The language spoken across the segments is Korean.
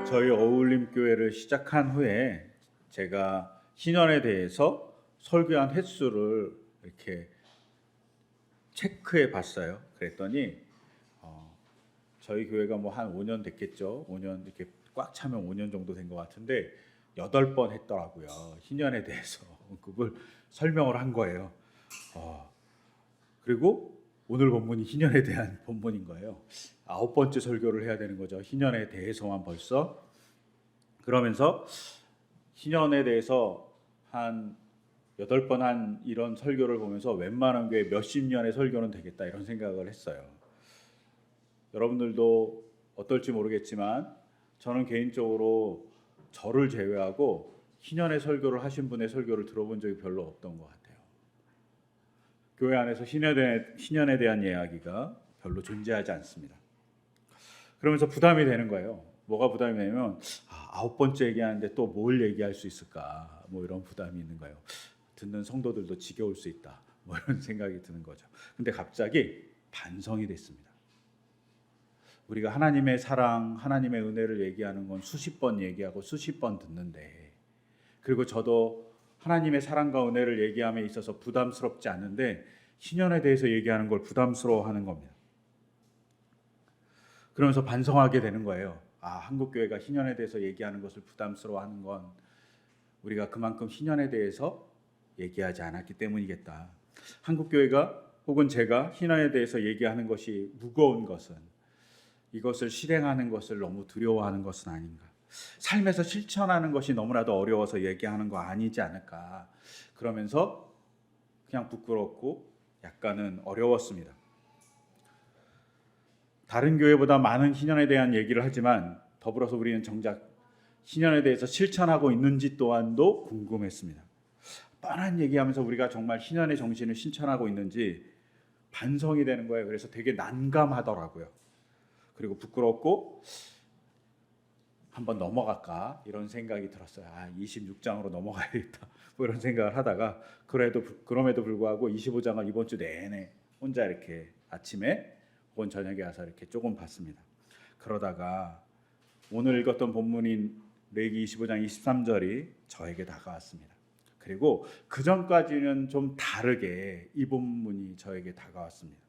저희 어울림교회를 시작한 후에 제가 신년에 대해서 설교한 횟수를 이렇게 체크해 봤어요. 그랬더니 저희 교회가 뭐 한 5년 됐겠죠. 5년 이렇게 꽉 차면 5년 정도 된 것 같은데 8번 했더라고요. 신년에 대해서 언급을 설명을 한 거예요. 그리고 오늘 본문이 희년에 대한 본문인 거예요. 9번째 설교를 해야 되는 거죠. 희년에 대해서만 벌써. 그러면서 희년에 대해서 한 8번 한 이런 설교를 보면서 웬만한 게 몇십 년의 설교는 되겠다 이런 생각을 했어요. 여러분들도 어떨지 모르겠지만 저는 개인적으로 저를 제외하고 희년의 설교를 하신 분의 설교를 들어본 적이 별로 없던 것 같아요. 교회 안에서 신년에 대한 이야기가 별로 존재하지 않습니다. 그러면서 부담이 되는 거예요. 뭐가 부담이 되냐면 9번째 얘기하는데 또 뭘 얘기할 수 있을까? 뭐 이런 부담이 있는 거예요. 듣는 성도들도 지겨울 수 있다. 뭐 이런 생각이 드는 거죠. 근데 갑자기 반성이 됐습니다. 우리가 하나님의 사랑, 하나님의 은혜를 얘기하는 건 수십 번 얘기하고 수십 번 듣는데, 그리고 저도 하나님의 사랑과 은혜를 얘기함에 있어서 부담스럽지 않은데 신년에 대해서 얘기하는 걸 부담스러워하는 겁니다. 그러면서 반성하게 되는 거예요. 한국교회가 신년에 대해서 얘기하는 것을 부담스러워하는 건 우리가 그만큼 신년에 대해서 얘기하지 않았기 때문이겠다. 한국교회가 혹은 제가 신년에 대해서 얘기하는 것이 무거운 것은 이것을 실행하는 것을 너무 두려워하는 것은 아닌가. 삶에서 실천하는 것이 너무나도 어려워서 얘기하는 거 아니지 않을까. 그러면서 그냥 부끄럽고 약간은 어려웠습니다. 다른 교회보다 많은 신년에 대한 얘기를 하지만 더불어서 우리는 정작 신년에 대해서 실천하고 있는지 또한도 궁금했습니다. 뻔한 얘기하면서 우리가 정말 신년의 정신을 실천하고 있는지 반성이 되는 거예요. 그래서 되게 난감하더라고요. 그리고 부끄럽고 한번 넘어갈까 이런 생각이 들었어요. 26장으로 넘어가야겠다 뭐 이런 생각을 하다가 그럼에도 불구하고 25장을 이번 주 내내 혼자 이렇게 아침에 혹은 저녁에 와서 이렇게 조금 봤습니다. 그러다가 오늘 읽었던 본문인 레위기 25장 23절이 저에게 다가왔습니다. 그리고 그 전까지는 좀 다르게 이 본문이 저에게 다가왔습니다.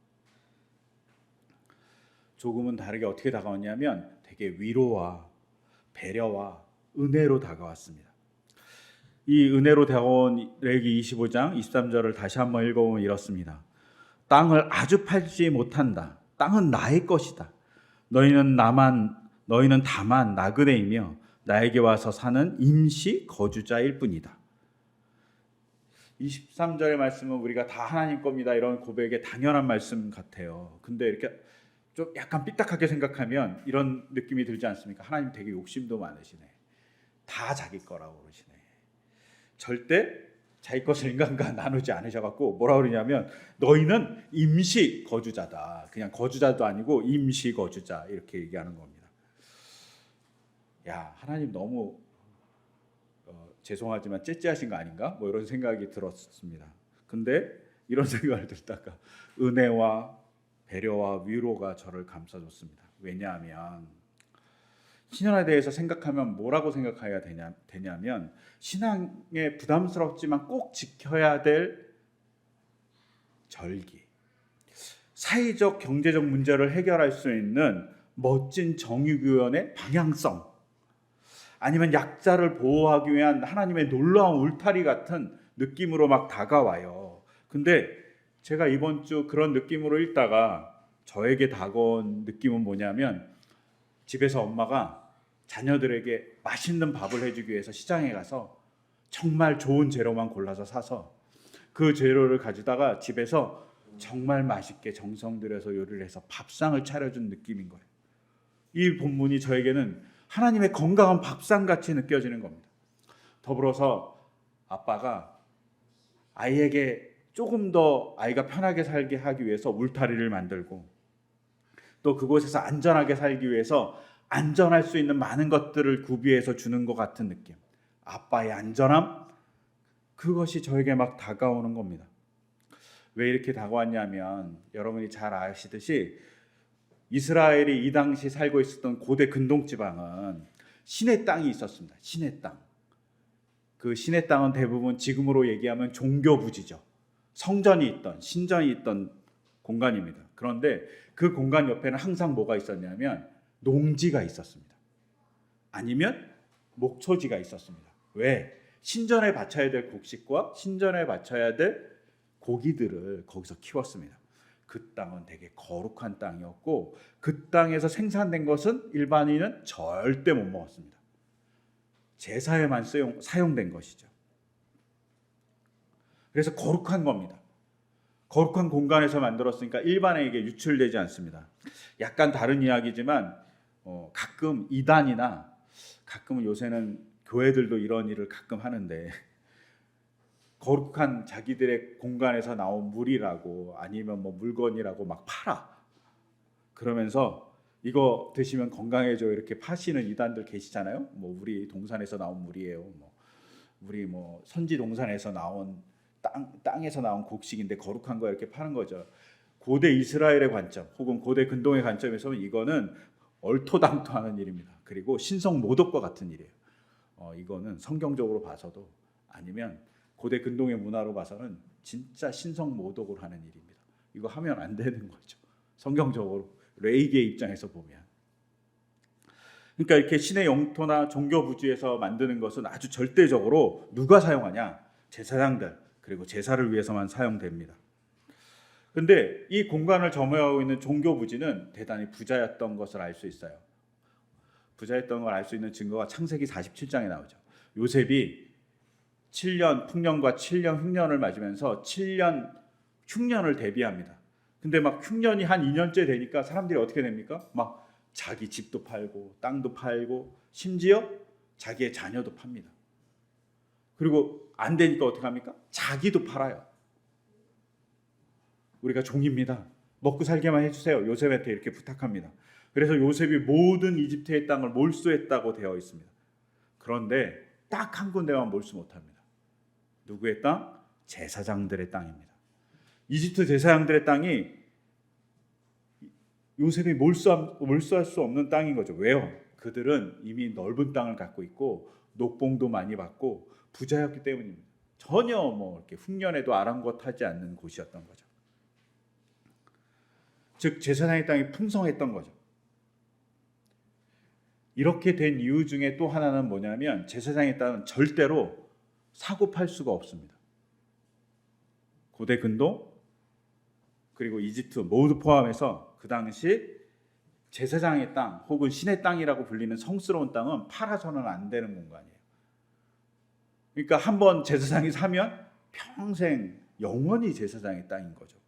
조금은 다르게 어떻게 다가왔냐면 되게 위로와 배려와 은혜로 다가왔습니다. 이 은혜로 다가온 레위기 25장 23절을 다시 한번 읽어보면 이렇습니다. 땅을 아주 팔지 못한다. 땅은 나의 것이다. 너희는 다만 나그네이며 나에게 와서 사는 임시 거주자일 뿐이다. 23절의 말씀은 우리가 다 하나님 겁니다. 이런 고백의 당연한 말씀 같아요. 근데 이렇게 좀 약간 삐딱하게 생각하면 이런 느낌이 들지 않습니까? 하나님 되게 욕심도 많으시네. 다 자기 거라고 그러시네. 절대 자기 것을 인간과 나누지 않으셔갖고 뭐라 그러냐면 너희는 임시 거주자다. 그냥 거주자도 아니고 임시 거주자 이렇게 얘기하는 겁니다. 하나님 너무 죄송하지만 째째하신 거 아닌가? 뭐 이런 생각이 들었습니다. 근데 이런 생각을 들다가 은혜와 배려와 위로가 저를 감싸줬습니다. 왜냐하면 신앙에 대해서 생각하면 뭐라고 생각해야 되냐면 신앙에 부담스럽지만 꼭 지켜야 될 절기, 사회적 경제적 문제를 해결할 수 있는 멋진 정의구현의 방향성, 아니면 약자를 보호하기 위한 하나님의 놀라운 울타리 같은 느낌으로 막 다가와요. 근데 제가 이번 주 그런 느낌으로 읽다가 저에게 다가온 느낌은 뭐냐면 집에서 엄마가 자녀들에게 맛있는 밥을 해주기 위해서 시장에 가서 정말 좋은 재료만 골라서 사서 그 재료를 가져다가 집에서 정말 맛있게 정성 들여서 요리를 해서 밥상을 차려준 느낌인 거예요. 이 본문이 저에게는 하나님의 건강한 밥상같이 느껴지는 겁니다. 더불어서 아빠가 아이에게 조금 더 아이가 편하게 살게 하기 위해서 울타리를 만들고 또 그곳에서 안전하게 살기 위해서 안전할 수 있는 많은 것들을 구비해서 주는 것 같은 느낌. 아빠의 안전함, 그것이 저에게 막 다가오는 겁니다. 왜 이렇게 다가왔냐면 여러분이 잘 아시듯이 이스라엘이 이 당시 살고 있었던 고대 근동지방은 신의 땅이 있었습니다. 신의 땅. 그 신의 땅은 대부분 지금으로 얘기하면 종교 부지죠. 성전이 있던, 신전이 있던 공간입니다. 그런데 그 공간 옆에는 항상 뭐가 있었냐면 농지가 있었습니다. 아니면 목초지가 있었습니다. 왜? 신전에 바쳐야 될 곡식과 신전에 바쳐야 될 고기들을 거기서 키웠습니다. 그 땅은 되게 거룩한 땅이었고 그 땅에서 생산된 것은 일반인은 절대 못 먹었습니다. 제사에만 사용된 것이죠. 그래서 거룩한 겁니다. 거룩한 공간에서 만들었으니까 일반에게 유출되지 않습니다. 약간 다른 이야기지만 가끔 이단이나 가끔은 요새는 교회들도 이런 일을 가끔 하는데 거룩한 자기들의 공간에서 나온 물이라고 아니면 뭐 물건이라고 막 팔아. 그러면서 이거 드시면 건강해져 이렇게 파시는 이단들 계시잖아요. 뭐 우리 동산에서 나온 물이에요. 뭐 우리 뭐 선지 동산에서 나온 땅에서 나온 곡식인데 거룩한 거 이렇게 파는 거죠. 고대 이스라엘의 관점 혹은 고대 근동의 관점에서는 이거는 얼토당토하는 일입니다. 그리고 신성 모독과 같은 일이에요. 이거는 성경적으로 봐서도 아니면 고대 근동의 문화로 봐서는 진짜 신성 모독을 하는 일입니다. 이거 하면 안 되는 거죠. 성경적으로 레이기의 입장에서 보면. 그러니까 이렇게 신의 영토나 종교 부지에서 만드는 것은 아주 절대적으로 누가 사용하냐? 제사장들 그리고 제사를 위해서만 사용됩니다. 근데 이 공간을 점유하고 있는 종교 부지는 대단히 부자였던 것을 알 수 있어요. 부자였던 걸 알 수 있는 증거가 창세기 47장에 나오죠. 요셉이 7년 풍년과 7년 흉년을 맞으면서 7년 흉년을 대비합니다. 근데 막 흉년이 한 2년째 되니까 사람들이 어떻게 됩니까? 막 자기 집도 팔고 땅도 팔고 심지어 자기의 자녀도 팝니다. 그리고 안 되니까 어떻게 합니까? 자기도 팔아요. 우리가 종입니다. 먹고 살게만 해주세요. 요셉한테 이렇게 부탁합니다. 그래서 요셉이 모든 이집트의 땅을 몰수했다고 되어 있습니다. 그런데 딱 한 군데만 몰수 못합니다. 누구의 땅? 제사장들의 땅입니다. 이집트 제사장들의 땅이 요셉이 몰수할 수 없는 땅인 거죠. 왜요? 그들은 이미 넓은 땅을 갖고 있고 녹봉도 많이 받고 부자였기 때문입니다. 전혀 뭐 이렇게 흉년에도 아랑곳하지 않는 곳이었던 거죠. 즉 제사장의 땅이 풍성했던 거죠. 이렇게 된 이유 중에 또 하나는 뭐냐면 제사장의 땅은 절대로 사고 팔 수가 없습니다. 고대 근동 그리고 이집트 모두 포함해서 그 당시 제사장의 땅 혹은 신의 땅이라고 불리는 성스러운 땅은 팔아서는 안 되는 공간이에요. 그러니까 한번 제사장이 사면 평생 영원히 제사장의 땅인 거죠.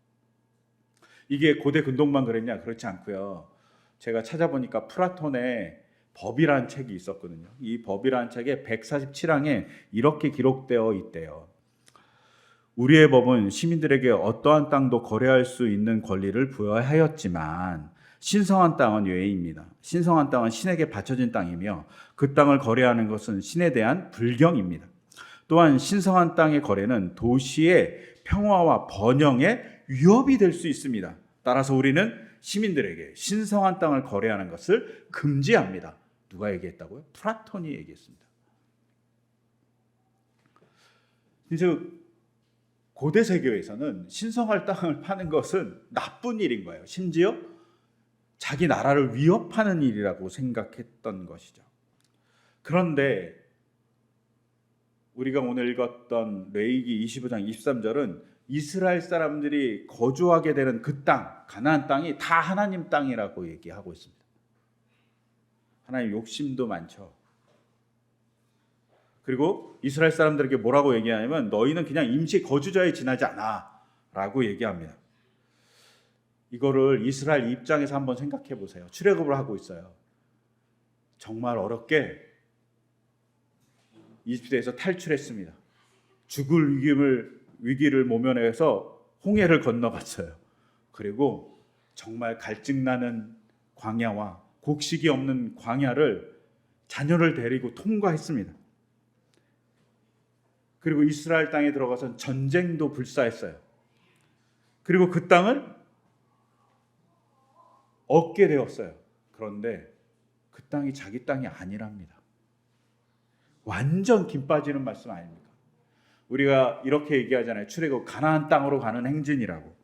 이게 고대 근동만 그랬냐? 그렇지 않고요. 제가 찾아보니까 플라톤의 법이라는 책이 있었거든요. 이 법이라는 책의 147항에 이렇게 기록되어 있대요. 우리의 법은 시민들에게 어떠한 땅도 거래할 수 있는 권리를 부여하였지만 신성한 땅은 예외입니다. 신성한 땅은 신에게 바쳐진 땅이며 그 땅을 거래하는 것은 신에 대한 불경입니다. 또한 신성한 땅의 거래는 도시의 평화와 번영에 위협이 될 수 있습니다. 따라서 우리는 시민들에게 신성한 땅을 거래하는 것을 금지합니다. 누가 얘기했다고요? 플라톤이 얘기했습니다. 이제 고대 세계에서는 신성한 땅을 파는 것은 나쁜 일인 거예요. 심지어 자기 나라를 위협하는 일이라고 생각했던 것이죠. 그런데 우리가 오늘 읽었던 레위기 25장 23절은 이스라엘 사람들이 거주하게 되는 그 땅, 가나안 땅이 다 하나님 땅이라고 얘기하고 있습니다. 하나님 욕심도 많죠. 그리고 이스라엘 사람들에게 뭐라고 얘기하냐면 너희는 그냥 임시 거주자에 지나지 않아 라고 얘기합니다. 이거를 이스라엘 입장에서 한번 생각해 보세요. 출애굽을 하고 있어요. 정말 어렵게 이집트에서 탈출했습니다. 죽을 위기를 모면해서 홍해를 건너갔어요. 그리고 정말 갈증나는 광야와 곡식이 없는 광야를 자녀를 데리고 통과했습니다. 그리고 이스라엘 땅에 들어가서 전쟁도 불사했어요. 그리고 그 땅을 얻게 되었어요. 그런데 그 땅이 자기 땅이 아니랍니다. 완전 김 빠지는 말씀 아닙니까? 우리가 이렇게 얘기하잖아요. 출애굽 가나안 땅으로 가는 행진이라고.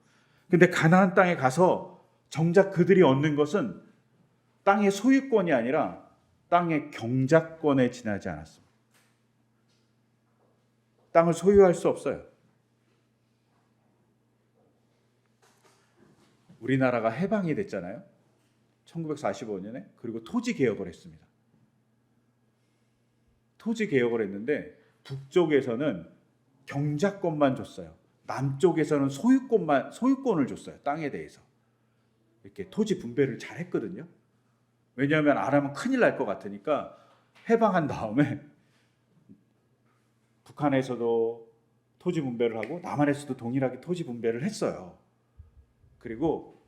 근데 가나안 땅에 가서 정작 그들이 얻는 것은 땅의 소유권이 아니라 땅의 경작권에 지나지 않았습니다. 땅을 소유할 수 없어요. 우리나라가 해방이 됐잖아요. 1945년에. 그리고 토지 개혁을 했습니다. 토지 개혁을 했는데 북쪽에서는 경작권만 줬어요. 남쪽에서는 소유권을 줬어요. 땅에 대해서. 이렇게 토지 분배를 잘 했거든요. 왜냐하면 안 하면 큰일 날 것 같으니까 해방한 다음에 북한에서도 토지 분배를 하고 남한에서도 동일하게 토지 분배를 했어요. 그리고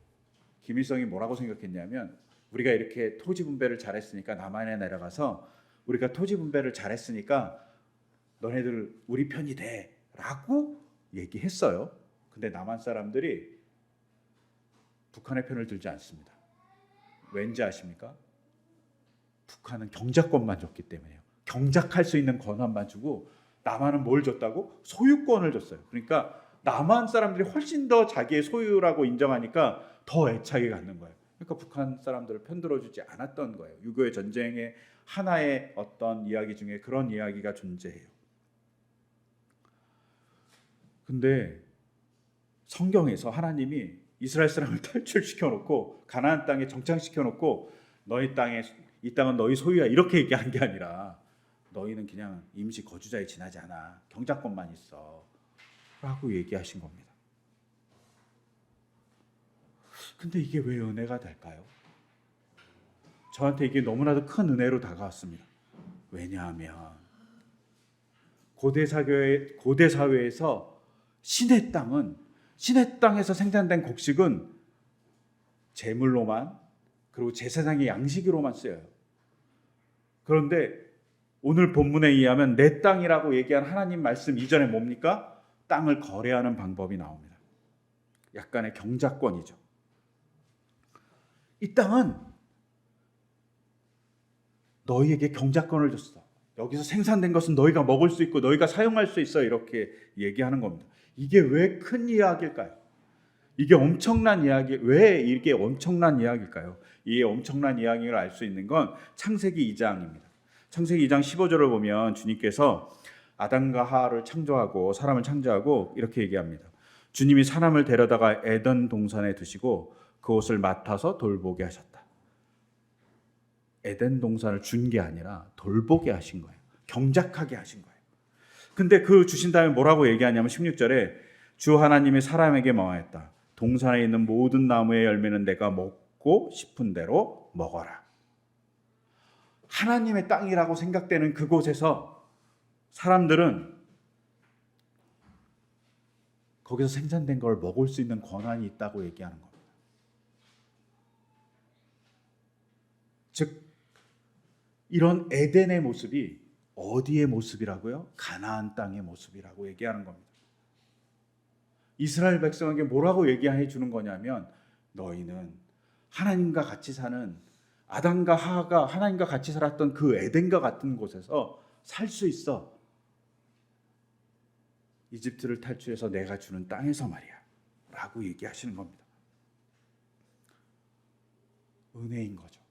김일성이 뭐라고 생각했냐면 우리가 이렇게 토지 분배를 잘했으니까 남한에 내려가서 우리가 토지 분배를 잘했으니까 너네들 우리 편이 돼 라고 얘기했어요. 근데 남한 사람들이 북한의 편을 들지 않습니다. 왠지 아십니까? 북한은 경작권만 줬기 때문이에요. 경작할 수 있는 권한만 주고 남한은 뭘 줬다고? 소유권을 줬어요. 그러니까 남한 사람들이 훨씬 더 자기의 소유라고 인정하니까 더 애착이 갖는 거예요. 그러니까 북한 사람들을 편들어주지 않았던 거예요. 6.25 전쟁의 하나의 어떤 이야기 중에 그런 이야기가 존재해요. 근데 성경에서 하나님이 이스라엘 사람을 탈출시켜놓고 가나안 땅에 정착시켜놓고 너희 땅에 이 땅은 너희 소유야 이렇게 얘기한 게 아니라 너희는 그냥 임시 거주자에 지나지 않아. 경작권만 있어 라고 얘기하신 겁니다. 근데 이게 왜 은혜가 될까요? 저한테 이게 너무나도 큰 은혜로 다가왔습니다. 왜냐하면 고대 사회에서 신의 땅에서 생산된 곡식은 제물로만 그리고 제사장의 양식으로만 쓰여요. 그런데 오늘 본문에 의하면 내 땅이라고 얘기한 하나님 말씀 이전에 뭡니까? 땅을 거래하는 방법이 나옵니다. 약간의 경작권이죠. 이 땅은 너희에게 경작권을 줬어. 여기서 생산된 것은 너희가 먹을 수 있고 너희가 사용할 수 있어 이렇게 얘기하는 겁니다. 이게 왜 큰 이야기일까요? 이게 엄청난 이야기, 왜 이게 엄청난 이야기일까요? 이 엄청난 이야기를 알 수 있는 건 창세기 2장입니다. 창세기 2장 15절을 보면 주님께서 아담과 하와를 창조하고 사람을 창조하고 이렇게 얘기합니다. 주님이 사람을 데려다가 에덴 동산에 두시고 그곳을 맡아서 돌보게 하셨다. 에덴 동산을 준 게 아니라 돌보게 하신 거예요. 경작하게 하신 거예요. 근데 그 주신 다음에 뭐라고 얘기하냐면 16절에 주 하나님이 사람에게 명하였다. 동산에 있는 모든 나무의 열매는 내가 먹고 싶은 대로 먹어라. 하나님의 땅이라고 생각되는 그곳에서 사람들은 거기서 생산된 걸 먹을 수 있는 권한이 있다고 얘기하는 겁니다. 즉 이런 에덴의 모습이 어디의 모습이라고요? 가나안 땅의 모습이라고 얘기하는 겁니다. 이스라엘 백성에게 뭐라고 얘기해 주는 거냐면 너희는 하나님과 같이 사는 아담과 하와가 하나님과 같이 살았던 그 에덴과 같은 곳에서 살 수 있어. 이집트를 탈출해서 내가 주는 땅에서 말이야 라고 얘기하시는 겁니다. 은혜인 거죠.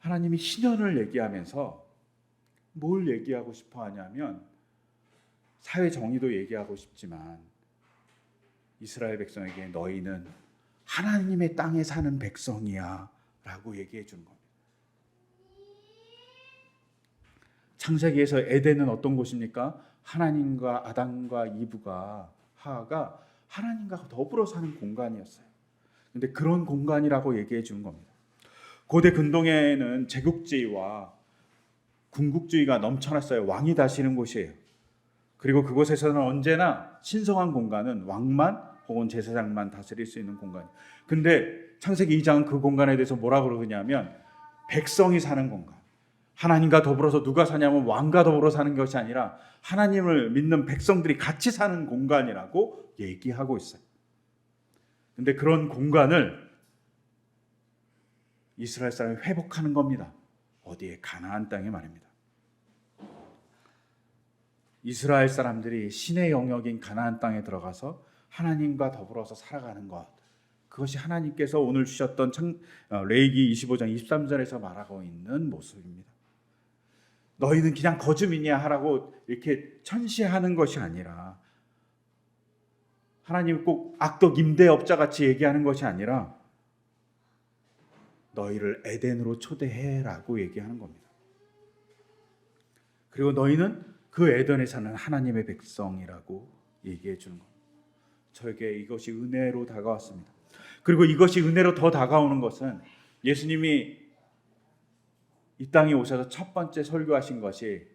하나님이 신현을 얘기하면서 뭘 얘기하고 싶어 하냐면 사회 정의도 얘기하고 싶지만 이스라엘 백성에게 너희는 하나님의 땅에 사는 백성이야 라고 얘기해 주는 겁니다. 창세기에서 에덴은 어떤 곳입니까? 하나님과 아담과 이브가 하와가 하나님과 더불어 사는 공간이었어요. 근데 그런 공간이라고 얘기해 주는 겁니다. 고대 근동에는 제국주의와 군국주의가 넘쳐났어요. 왕이 다스리는 곳이에요. 그리고 그곳에서는 언제나 신성한 공간은 왕만 혹은 제사장만 다스릴 수 있는 공간이에요. 근데 창세기 2장은 그 공간에 대해서 뭐라고 그러냐면 백성이 사는 공간. 하나님과 더불어서 누가 사냐면 왕과 더불어 사는 것이 아니라 하나님을 믿는 백성들이 같이 사는 공간이라고 얘기하고 있어요. 근데 그런 공간을 이스라엘 사람이 회복하는 겁니다. 어디에? 가나안 땅에 말입니다. 이스라엘 사람들이 신의 영역인 가나안 땅에 들어가서 하나님과 더불어서 살아가는 것, 그것이 하나님께서 오늘 주셨던 레위기 25장 23절에서 말하고 있는 모습입니다. 너희는 그냥 거주민이야 하라고 이렇게 천시하는 것이 아니라, 하나님 꼭 악덕 임대업자 같이 얘기하는 것이 아니라 너희를 에덴으로 초대해라고 얘기하는 겁니다. 그리고 너희는 그 에덴에 사는 하나님의 백성이라고 얘기해 주는 겁니다. 저에게 이것이 은혜로 다가왔습니다. 그리고 이것이 은혜로 더 다가오는 것은 예수님이 이 땅에 오셔서 첫 번째 설교하신 것이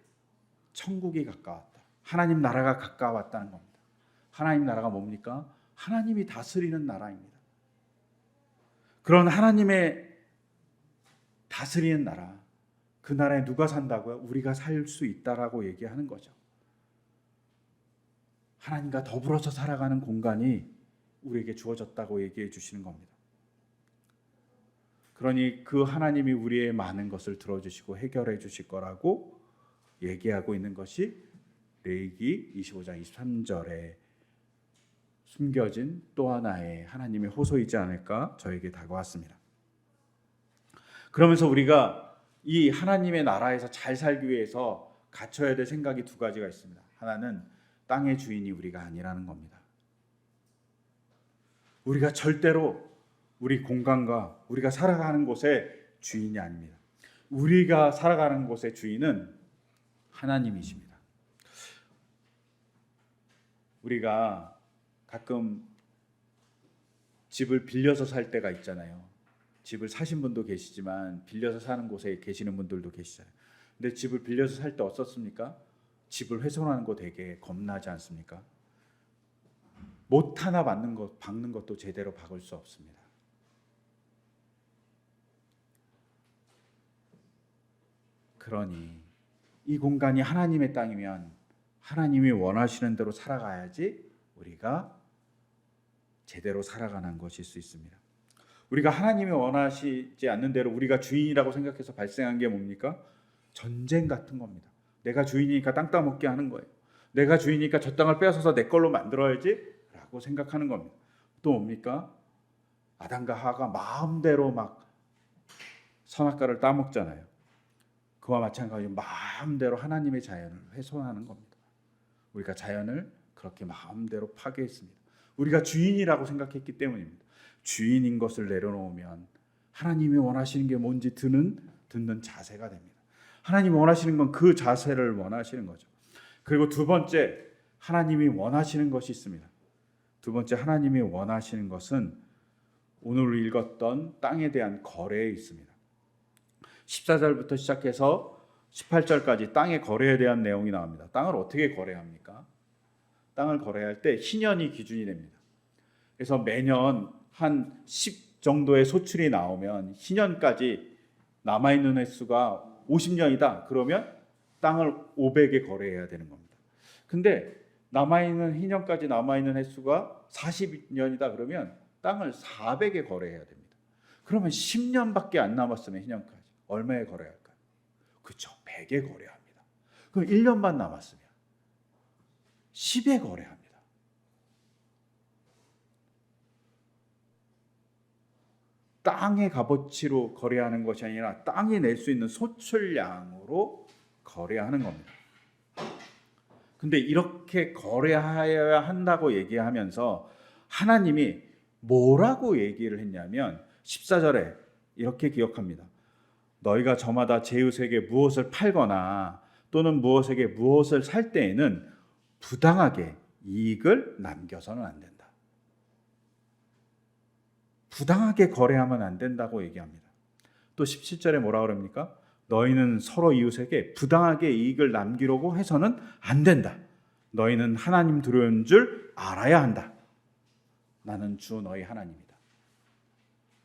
천국이 가까웠다, 하나님 나라가 가까웠다는 겁니다. 하나님 나라가 뭡니까? 하나님이 다스리는 나라입니다. 그런 하나님의 다스리는 나라, 그 나라에 누가 산다고요? 우리가 살 수 있다라고 얘기하는 거죠. 하나님과 더불어서 살아가는 공간이 우리에게 주어졌다고 얘기해 주시는 겁니다. 그러니 그 하나님이 우리의 많은 것을 들어주시고 해결해 주실 거라고 얘기하고 있는 것이 레위기 25장 23절에 숨겨진 또 하나의 하나님의 호소이지 않을까 저에게 다가왔습니다. 그러면서 우리가 이 하나님의 나라에서 잘 살기 위해서 갖춰야 될 생각이 두 가지가 있습니다. 하나는 땅의 주인이 우리가 아니라는 겁니다. 우리가 절대로 우리 공간과 우리가 살아가는 곳의 주인이 아닙니다. 우리가 살아가는 곳의 주인은 하나님이십니다. 우리가 가끔 집을 빌려서 살 때가 있잖아요. 집을 사신 분도 계시지만 빌려서 사는 곳에 계시는 분들도 계시잖아요. 근데 집을 빌려서 살 때 어떻습니까? 집을 훼손하는 거 되게 겁나지 않습니까? 못 하나 박는 것도 제대로 박을 수 없습니다. 그러니 이 공간이 하나님의 땅이면 하나님이 원하시는 대로 살아가야지 우리가 제대로 살아가는 것일 수 있습니다. 우리가 하나님이 원하시지 않는 대로 우리가 주인이라고 생각해서 발생한 게 뭡니까? 전쟁 같은 겁니다. 내가 주인이니까 땅 따먹게 하는 거예요. 내가 주인이니까 저 땅을 빼앗아서 내 걸로 만들어야지 라고 생각하는 겁니다. 또 뭡니까? 아담과 하와가 마음대로 막 선악과를 따먹잖아요. 그와 마찬가지로 마음대로 하나님의 자연을 훼손하는 겁니다. 우리가 자연을 그렇게 마음대로 파괴했습니다. 우리가 주인이라고 생각했기 때문입니다. 주인인 것을 내려놓으면 하나님이 원하시는 게 뭔지 듣는 자세가 됩니다. 하나님이 원하시는 건 그 자세를 원하시는 거죠. 그리고 두 번째, 하나님이 원하시는 것이 있습니다. 두 번째, 하나님이 원하시는 것은 오늘 읽었던 땅에 대한 거래에 있습니다. 14절부터 시작해서 18절까지 땅의 거래에 대한 내용이 나옵니다. 땅을 어떻게 거래합니까? 땅을 거래할 때 희년이 기준이 됩니다. 그래서 매년 한 10 정도의 소출이 나오면 희년까지 남아있는 횟수가 50년이다. 그러면 땅을 500에 거래해야 되는 겁니다. 근데 희년까지 남아있는 횟수가 40년이다. 그러면 땅을 400에 거래해야 됩니다. 그러면 10년밖에 안 남았으면 희년까지 얼마에 거래할까요? 그렇죠. 100에 거래합니다. 그럼 1년만 남았으면 10에 거래합니다. 땅의 값어치로 거래하는 것이 아니라 땅이 낼 수 있는 소출량으로 거래하는 겁니다. 근데 이렇게 거래하여야 한다고 얘기하면서 하나님이 뭐라고 얘기를 했냐면 14절에 이렇게 기억합니다. 너희가 저마다 제 이웃에게 무엇을 팔거나 또는 무엇에게 무엇을 살 때에는 부당하게 이익을 남겨서는 안 된다. 부당하게 거래하면 안 된다고 얘기합니다. 또 17절에 뭐라 그럽니까? 너희는 서로 이웃에게 부당하게 이익을 남기려고 해서는 안 된다. 너희는 하나님 두려운 줄 알아야 한다. 나는 주 너희 하나님이다.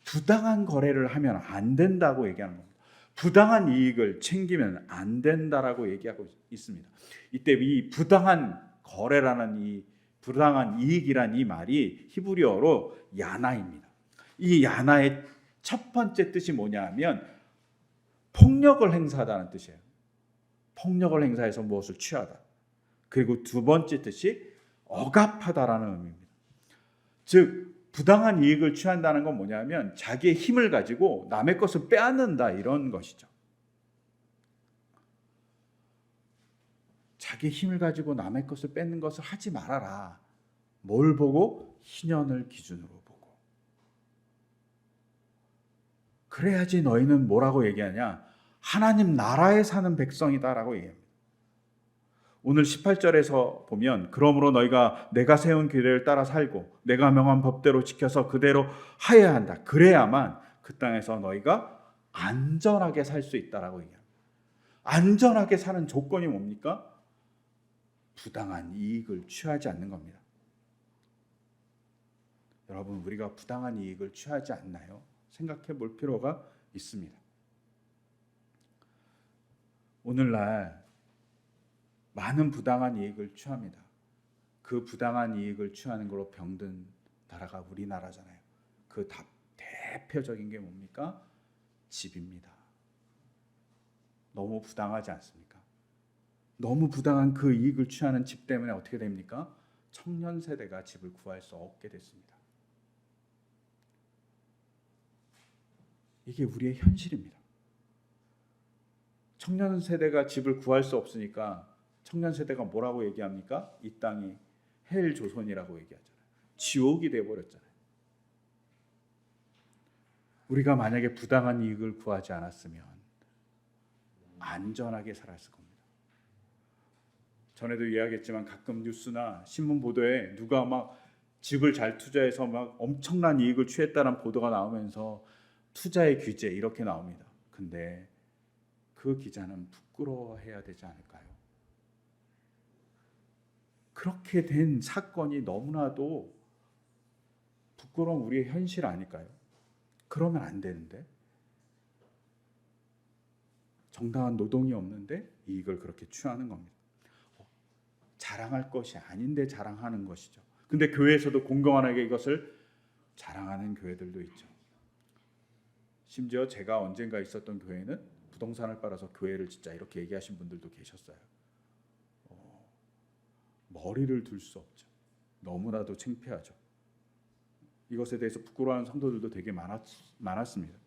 부당한 거래를 하면 안 된다고 얘기하는 겁니다. 부당한 이익을 챙기면 안 된다라고 얘기하고 있습니다. 이때 이 부당한 거래라는 이 부당한 이익이란 이 말이 히브리어로 야나입니다. 이 야나의 첫 번째 뜻이 뭐냐 하면 폭력을 행사하다는 뜻이에요. 폭력을 행사해서 무엇을 취하다. 그리고 두 번째 뜻이 억압하다라는 의미입니다. 즉 부당한 이익을 취한다는 건 뭐냐면 자기의 힘을 가지고 남의 것을 빼앗는다 이런 것이죠. 자기의 힘을 가지고 남의 것을 뺏는 것을 하지 말아라. 뭘 보고? 희년을 기준으로 보고. 그래야지 너희는 뭐라고 얘기하냐? 하나님 나라에 사는 백성이다라고 얘기합니다. 오늘 18절에서 보면 그러므로 너희가 내가 세운 규례를 따라 살고 내가 명한 법대로 지켜서 그대로 하여야 한다. 그래야만 그 땅에서 너희가 안전하게 살 수 있다라고 얘기합니다. 안전하게 사는 조건이 뭡니까? 부당한 이익을 취하지 않는 겁니다. 여러분, 우리가 부당한 이익을 취하지 않나요? 생각해 볼 필요가 있습니다. 오늘날 많은 부당한 이익을 취합니다. 그 부당한 이익을 취하는 걸로 병든 나라가 우리나라잖아요. 그 대표적인 게 뭡니까? 집입니다. 너무 부당하지 않습니까? 너무 부당한 그 이익을 취하는 집 때문에 어떻게 됩니까? 청년 세대가 집을 구할 수 없게 됐습니다. 이게 우리의 현실입니다. 청년 세대가 집을 구할 수 없으니까 청년 세대가 뭐라고 얘기합니까? 이 땅이 헬 조선이라고 얘기하잖아요. 지옥이 되어버렸잖아요. 우리가 만약에 부당한 이익을 구하지 않았으면 안전하게 살았을 겁니다. 전에도 이야기했지만 가끔 뉴스나 신문 보도에 누가 막 집을 잘 투자해서 막 엄청난 이익을 취했다는 보도가 나오면서 투자의 규제 이렇게 나옵니다. 근데 그 기자는 부끄러워해야 되지 않을까요? 그렇게 된 사건이 너무나도 부끄러운 우리의 현실 아닐까요? 그러면 안 되는데, 정당한 노동이 없는데 이익을 그렇게 취하는 겁니다. 자랑할 것이 아닌데 자랑하는 것이죠. 근데 교회에서도 공공연하게 이것을 자랑하는 교회들도 있죠. 심지어 제가 언젠가 있었던 교회는 부동산을 팔아서 교회를 진짜 이렇게 얘기하신 분들도 계셨어요. 머리를 둘 수 없죠. 너무나도 창피하죠. 이것에 대해서 부끄러워하는 성도들도 되게 많았습니다.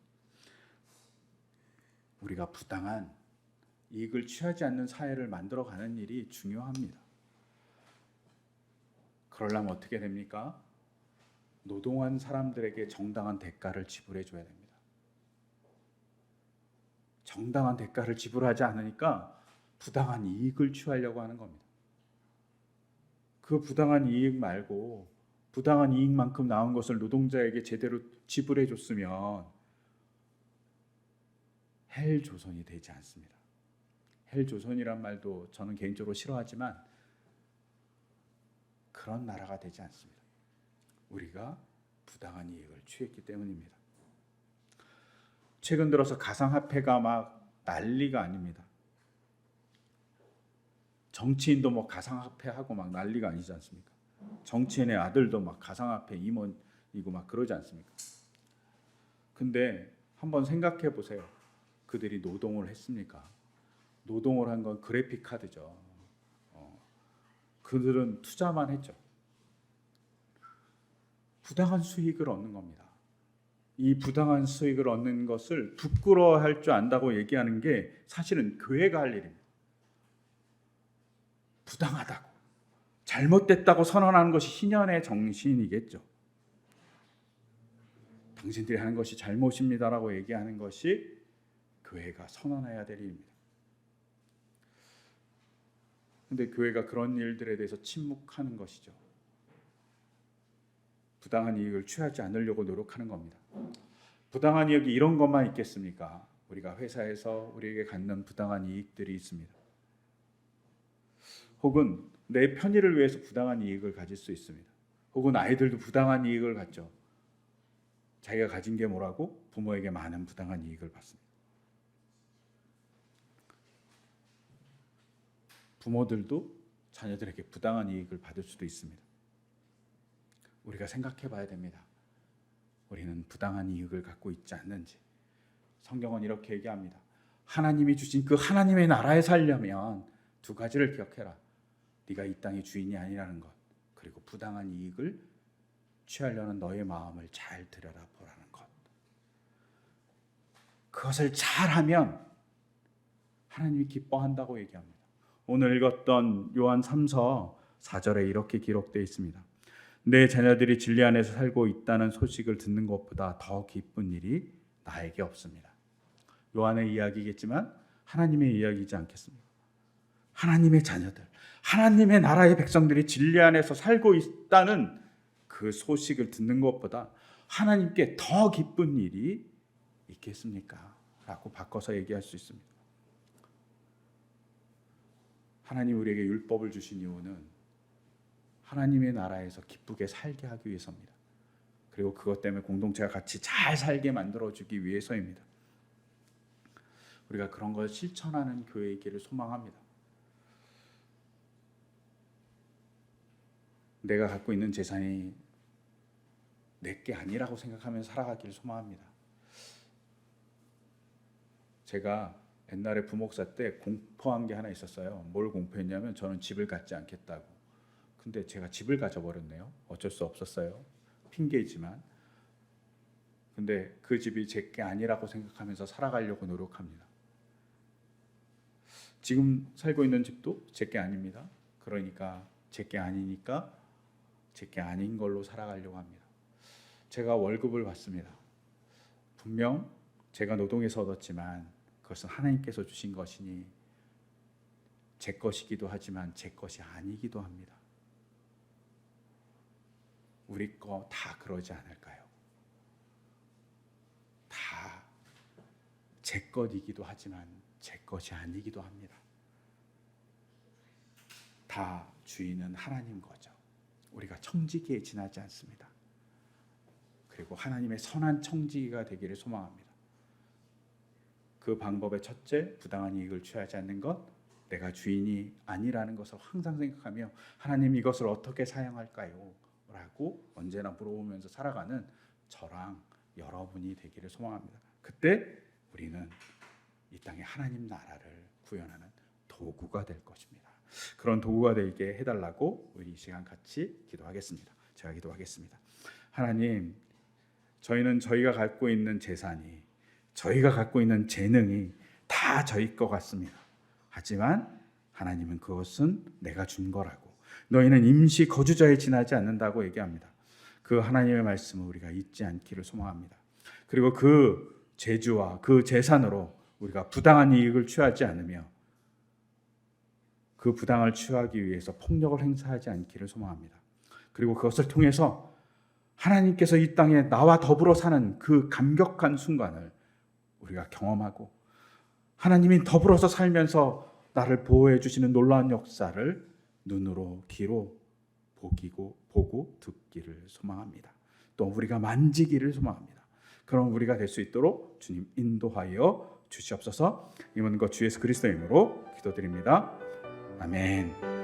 우리가 부당한 이익을 취하지 않는 사회를 만들어가는 일이 중요합니다. 그러려면 어떻게 됩니까? 노동한 사람들에게 정당한 대가를 지불해 줘야 됩니다. 정당한 대가를 지불하지 않으니까 부당한 이익을 취하려고 하는 겁니다. 그 부당한 이익 말고 부당한 이익만큼 나온 것을 노동자에게 제대로 지불해 줬으면 헬 조선이 되지 않습니다. 헬 조선이란 말도 저는 개인적으로 싫어하지만 그런 나라가 되지 않습니다. 우리가 부당한 이익을 취했기 때문입니다. 최근 들어서 가상화폐가 막 난리가 아닙니다. 정치인도 뭐 가상화폐하고 막 난리가 아니지 않습니까? 정치인의 아들도 막 가상화폐 임원이고 막 그러지 않습니까? 근데 한번 생각해 보세요. 그들이 노동을 했습니까? 노동을 한 건 그래픽 카드죠. 그들은 투자만 했죠. 부당한 수익을 얻는 겁니다. 이 부당한 수익을 얻는 것을 부끄러워할 줄 안다고 얘기하는 게 사실은 교회가 할 일입니다. 부당하다고, 잘못됐다고 선언하는 것이 신년의 정신이겠죠. 당신들이 하는 것이 잘못입니다라고 얘기하는 것이 교회가 선언해야 될 일입니다. 그런데 교회가 그런 일들에 대해서 침묵하는 것이죠. 부당한 이익을 취하지 않으려고 노력하는 겁니다. 부당한 이익이 이런 것만 있겠습니까? 우리가 회사에서 우리에게 갖는 부당한 이익들이 있습니다. 혹은 내 편의를 위해서 부당한 이익을 가질 수 있습니다. 혹은 아이들도 부당한 이익을 갖죠. 자기가 가진 게 뭐라고? 부모에게 많은 부당한 이익을 받습니다. 부모들도 자녀들에게 부당한 이익을 받을 수도 있습니다. 우리가 생각해 봐야 됩니다. 우리는 부당한 이익을 갖고 있지 않는지. 성경은 이렇게 얘기합니다. 하나님이 주신 그 하나님의 나라에 살려면 두 가지를 기억해라. 네가 이 땅의 주인이 아니라는 것, 그리고 부당한 이익을 취하려는 너의 마음을 잘 들여다보라는 것. 그것을 잘하면 하나님이 기뻐한다고 얘기합니다. 오늘 읽었던 요한 3서 4절에 이렇게 기록되어 있습니다. 내 자녀들이 진리 안에서 살고 있다는 소식을 듣는 것보다 더 기쁜 일이 나에게 없습니다. 요한의 이야기겠지만 하나님의 이야기이지 않겠습니까? 하나님의 자녀들, 하나님의 나라의 백성들이 진리 안에서 살고 있다는 그 소식을 듣는 것보다 하나님께 더 기쁜 일이 있겠습니까? 라고 바꿔서 얘기할 수 있습니다. 하나님 우리에게 율법을 주신 이유는 하나님의 나라에서 기쁘게 살게 하기 위해서입니다. 그리고 그것 때문에 공동체가 같이 잘 살게 만들어주기 위해서입니다. 우리가 그런 걸 실천하는 교회이기를 소망합니다. 내가 갖고 있는 재산이 내게 아니라고 생각하면서 살아가기를 소망합니다. 제가 옛날에 부목사 때 공포한 게 하나 있었어요. 뭘 공포했냐면 저는 집을 갖지 않겠다고. 근데 제가 집을 가져버렸네요. 어쩔 수 없었어요. 핑계이지만. 근데 그 집이 제게 아니라고 생각하면서 살아가려고 노력합니다. 지금 살고 있는 집도 제게 아닙니다. 그러니까 제게 아니니까 제게 아닌 걸로 살아가려고 합니다. 제가 월급을 받습니다. 분명 제가 노동해서 얻었지만 그것은 하나님께서 주신 것이니 제 것이기도 하지만 제 것이 아니기도 합니다. 우리 거 다 그러지 않을까요? 다 제 것이기도 하지만 제 것이 아니기도 합니다. 다 주인은 하나님 거죠. 우리가 청지기에 지나지 않습니다. 그리고 하나님의 선한 청지기가 되기를 소망합니다. 그 방법의 첫째, 부당한 이익을 취하지 않는 것, 내가 주인이 아니라는 것을 항상 생각하며 하나님 이것을 어떻게 사용할까요? 라고 언제나 물어보면서 살아가는 저랑 여러분이 되기를 소망합니다. 그때 우리는 이 땅에 하나님 나라를 구현하는 도구가 될 것입니다. 그런 도구가 되게 해달라고 우리 이 시간 같이 기도하겠습니다. 제가 기도하겠습니다. 하나님, 저희는 저희가 갖고 있는 재산이, 저희가 갖고 있는 재능이 다 저희 것 같습니다. 하지만 하나님은 그것은 내가 준 거라고, 너희는 임시 거주자에 지나지 않는다고 얘기합니다. 그 하나님의 말씀을 우리가 잊지 않기를 소망합니다. 그리고 그 재주와 그 재산으로 우리가 부당한 이익을 취하지 않으며 그 부당을 취하기 위해서 폭력을 행사하지 않기를 소망합니다. 그리고 그것을 통해서 하나님께서 이 땅에 나와 더불어 사는 그 감격한 순간을 우리가 경험하고 하나님이 더불어서 살면서 나를 보호해 주시는 놀라운 역사를 눈으로 귀로 보고 듣기를 소망합니다. 또 우리가 만지기를 소망합니다. 그럼 우리가 될 수 있도록 주님 인도하여 주시옵소서. 이 모든 것 주 예수 그리스도의 이름으로 기도드립니다. 아멘.